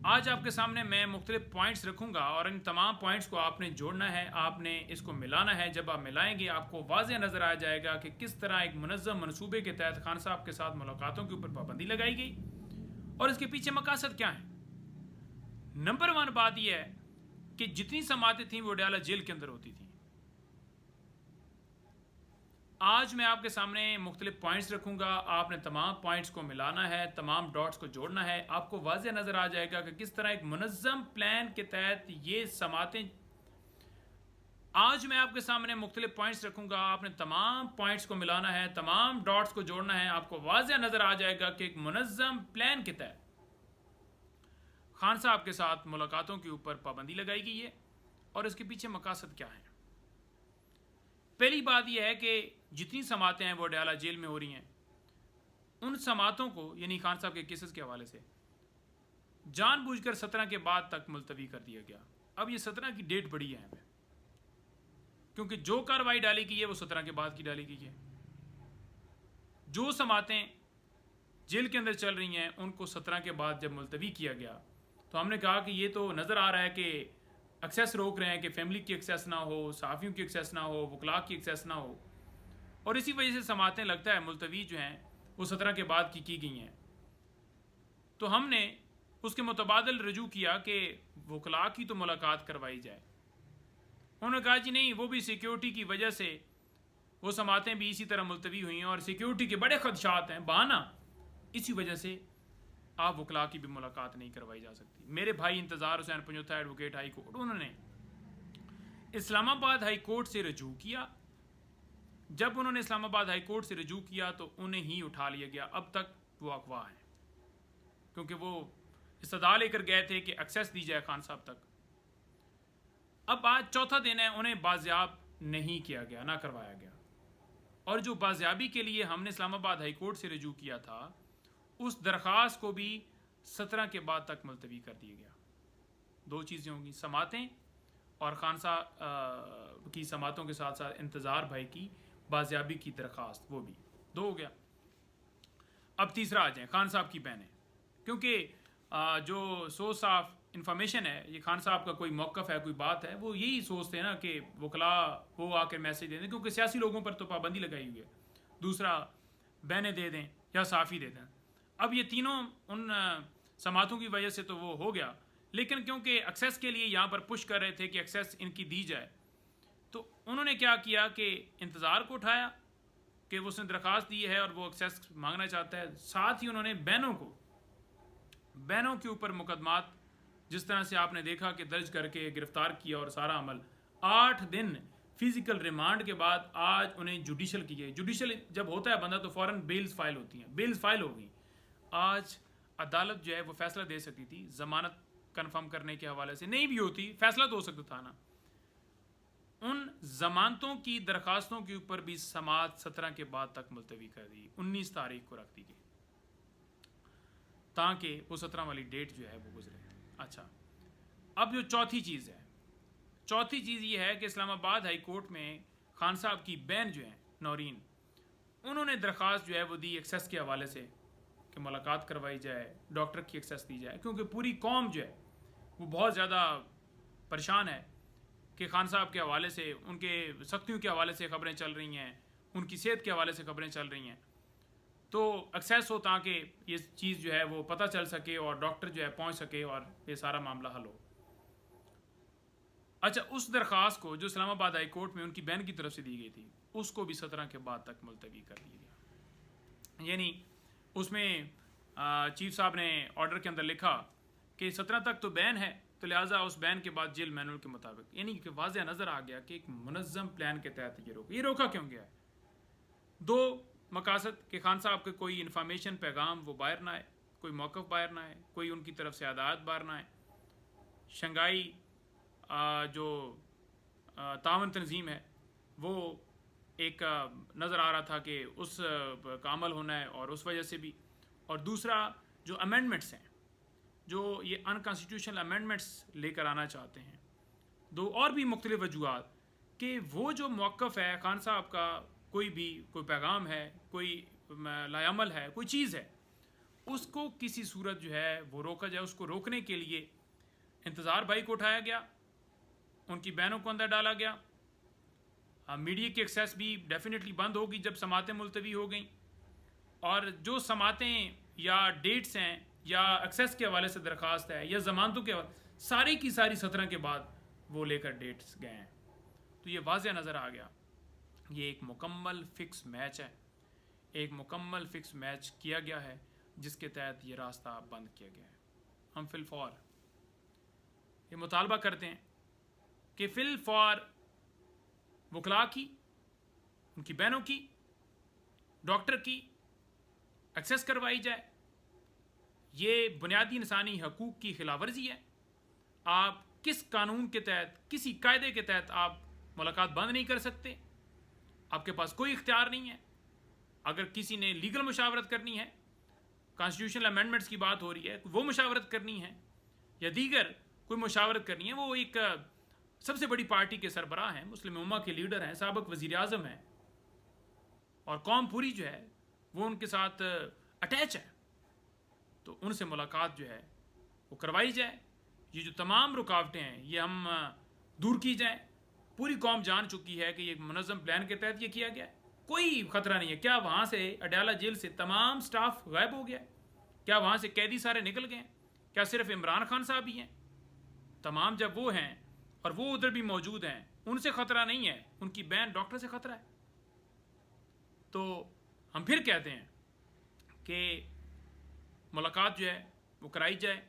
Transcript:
आज आपके सामने मैं मुख्तलिफ पॉइंट्स रखूंगा और इन तमाम पॉइंट्स को आपने जोड़ना है, आपने इसको मिलाना है। जब आप मिलाएंगे आपको वाज़ेह नज़र आ जाएगा कि किस तरह एक मुनज़्ज़म मनसूबे के तहत खान साहब के साथ मुलाकातों के ऊपर पाबंदी लगाई गई और इसके पीछे मकासद क्या है। नंबर वन बात यह है कि जितनी समातें थीं वो डयाला जेल के अंदर होती थी। आज मैं आपके सामने मुख्तलिफ पॉइंट्स रखूंगा, आपने तमाम पॉइंट्स को मिलाना है, तमाम डॉट्स को जोड़ना है। आपको वाज़ेह नज़र आ जाएगा कि किस तरह एक मुनज़्ज़म प्लान के तहत ये समातें। आज मैं आपके सामने मुख्तलिफ पॉइंट्स रखूंगा, आपने तमाम पॉइंट्स को मिलाना है, तमाम डॉट्स को जोड़ना है। आपको वाज़ेह नज़र आ जाएगा कि एक मुनज़्ज़म प्लान के तहत खान साहब के साथ मुलाकातों के ऊपर पाबंदी लगाई गई है और इसके पीछे मकासद क्या है। पहली बात यह है कि जितनी समातें हैं वो डयाला जेल में हो रही हैं, उन समातों को यानी खान साहब के केसेस के हवाले से जानबूझकर 17 के बाद तक मुलतवी कर दिया गया। अब ये 17 की डेट बड़ी है हमें, क्योंकि जो कार्रवाई डाली गई है वो 17 के बाद की डाली गई है। जो समातें जेल के अंदर चल रही हैं उनको 17 के बाद जब मुलतवी किया गया तो हमने कहा कि ये तो नज़र आ रहा है कि एक्सेस रोक रहे हैं कि फैमिली की एक्सेस ना हो, सहाफ़ियों की एक्सेस ना हो, वकला की एक्सेस ना हो, और इसी वजह से समातें लगता है मुलतवी जो हैं वो 17 के बाद की गई हैं। तो हमने उसके मुतबादल रजू किया कि वकला की तो मुलाकात करवाई जाए। उन्होंने कहा जी नहीं, वो भी सिक्योरिटी की वजह से वो समातें भी इसी तरह मुलतवी हुई हैं और सिक्योरिटी के बड़े खदशात हैं, बहाना, इसी वजह से आप वकला की भी मुलाकात नहीं करवाई जा सकती। मेरे भाई इंतज़ार Hussain Panjotha advocate high court, उन्होंने इस्लामाबाद हाई कोर्ट से रजू किया। जब उन्होंने इस्लामाबाद हाई कोर्ट से रजू किया तो उन्हें ही उठा लिया गया। अब तक वो अगवा हैं, क्योंकि वो इस्तदा लेकर गए थे कि एक्सेस दी जाए खान साहब तक। अब आज चौथा दिन है, उन्हें बाजियाब नहीं किया गया, ना करवाया गया। और जो बाजियाबी के लिए हमने इस्लामाबाद हाई कोर्ट से रजू किया था उस दरख्वास्त को भी 17 के बाद तक मुलतवी कर दिया गया। दो चीज़ें होंगी, समातें और खान साहब की समातों के साथ साथ इंतज़ार भाई की बाजियाबी की दरख्वास्त, वो भी दो हो गया। अब तीसरा आ जाए खान साहब की बहनें, क्योंकि जो सोच साफ इंफॉर्मेशन है, ये खान साहब का कोई मौक़िफ़ है, कोई बात है, वो यही सोचते हैं ना कि वकला वो आकर मैसेज दे दें, क्योंकि सियासी लोगों पर तो पाबंदी लगाई हुई है। दूसरा, बहनें दे दें या साफ़ी दे दें। अब ये तीनों उन समातों की वजह से तो वो हो गया, लेकिन क्योंकि एक्सेस के लिए यहाँ पर पुश कर रहे थे कि एक्सेस इनकी दी जाए, तो उन्होंने क्या किया कि इंतज़ार को उठाया कि वो उसने दरख्वास्त दी है और वो एक्सेस मांगना चाहता है। साथ ही उन्होंने बहनों के ऊपर मुकदमात जिस तरह से आपने देखा कि दर्ज करके गिरफ्तार किया और सारा अमल 8 दिन फिजिकल रिमांड के बाद आज उन्हें जुडिशल की गई। जुडिशल जब होता है बंदा तो फ़ौरन बेल्स फाइल होती हैं, बेल्स फाइल हो गई। आज अदालत जो है वो फैसला दे सकती थी, ज़मानत कन्फर्म करने के हवाले से नहीं भी होती, फैसला तो हो सकता था ना। उन जमानतों की दरखास्तों के ऊपर भी समात 17 के बाद तक मुलतवी कर दी, 19 तारीख को रख दी गई ताकि वो 17 वाली डेट जो है वो गुजरे। अच्छा, अब जो चौथी चीज़ ये है कि इस्लामाबाद हाई कोर्ट में खान साहब की बहन जो है नौरीन, उन्होंने दरख्वास्त जो है वो दी एक्सेस के हवाले से कि मुलाकात करवाई जाए, डॉक्टर की एक्सेस दी जाए, क्योंकि पूरी कौम जो है वो बहुत ज़्यादा परेशान है कि खान साहब के हवाले से, उनके सख्तियों के हवाले से ख़बरें चल रही हैं, उनकी सेहत के हवाले से ख़बरें चल रही हैं। तो एक्सेस हो ताकि ये चीज़ जो है वो पता चल सके और डॉक्टर जो है पहुंच सके और ये सारा मामला हल हो। अच्छा, उस दरख्वास्त को जो इस्लामाबाद हाई कोर्ट में उनकी बहन की तरफ से दी गई थी उसको भी 17 के बाद तक मुलतवी कर दिया गया। यानी उसमें चीफ साहब ने ऑर्डर के अंदर लिखा कि 17 तक तो बैन है, तो लिहाजा उस बैन के बाद जेल मैनुअल के मुताबिक, यानी कि वाज़ेह नज़र आ गया कि एक मुनज़्ज़म प्लान के तहत ये रोका क्यों गया है। दो मकासद कि खान साहब के कोई इन्फॉर्मेशन पैगाम वो बाहर ना आए, कोई मौक़िफ़ बाहर ना आए, कोई उनकी तरफ से हदायत बाहर ना आए। शंघाई जो तावन तंजीम है वो एक नज़र आ रहा था कि उस का अमल होना है और उस वजह से भी, और दूसरा जो अमेंडमेंट्स हैं, जो ये अनकॉन्स्टिट्यूशनल अमेंडमेंट्स लेकर आना चाहते हैं, दो और भी मुख्तलिफ वजूहात कि वो जो मौक़िफ़ है खान साहब का, कोई पैगाम है, कोई लायामल है, कोई चीज़ है, उसको किसी सूरत जो है वो रोका जाए। उसको रोकने के लिए इंतज़ार भाई को उठाया गया, उनकी बहनों को अंदर डाला गया। मीडिया की एक्सेस भी डेफिनेटली बंद होगी जब समातें मुलतवी हो गई, और जो समातें या डेट्स हैं या एक्सेस के हवाले से दरख्वास्त है या ज़मानतों के सारी की सारी 17 के बाद वो लेकर डेट्स गए हैं। तो ये वाज़ेह नज़र आ गया, ये एक मुकम्मल फ़िक्स मैच है, एक मुकम्मल फ़िक्स मैच किया गया है जिसके तहत ये रास्ता बंद किया गया है। हम फिलफौर ये मुतालबा करते हैं कि फिलफौर वकला की, उनकी बहनों की, डॉक्टर की एक्सेस करवाई जाए। ये बुनियादी इंसानी हकूक़ की खिलाफवर्जी है। आप किस कानून के तहत, किसी कायदे के तहत आप मुलाकात बंद नहीं कर सकते? आपके पास कोई इख्तियार नहीं है। अगर किसी ने लीगल मुशावरत करनी है, कॉन्स्टिट्यूशनल अमेंडमेंट्स की बात हो रही है, वो मुशावरत करनी है या दीगर कोई मुशावरत करनी है, वो एक सबसे बड़ी पार्टी के सरबराह हैं, मुस्लिम उम्मा के लीडर हैं, साबिक वज़ीर आज़म हैं, और कौम पूरी जो है वो उनके साथ अटैच है, तो उनसे मुलाकात जो है वो करवाई जाए। ये जो तमाम रुकावटें हैं ये हम दूर की जाए। पूरी कौम जान चुकी है कि ये मुनज़्ज़म प्लान के तहत ये किया गया है, कोई ख़तरा नहीं है। क्या वहाँ से अडयाला जेल से तमाम स्टाफ गायब हो गया? क्या वहाँ से कैदी सारे निकल गए? क्या सिर्फ इमरान खान साहब ही हैं? तमाम जब वो हैं और वो उधर भी मौजूद हैं, उनसे ख़तरा नहीं है, उनकी बहन डॉक्टर से ख़तरा है। तो हम फिर कहते हैं कि मुलाकात जो है वो कराई जाए।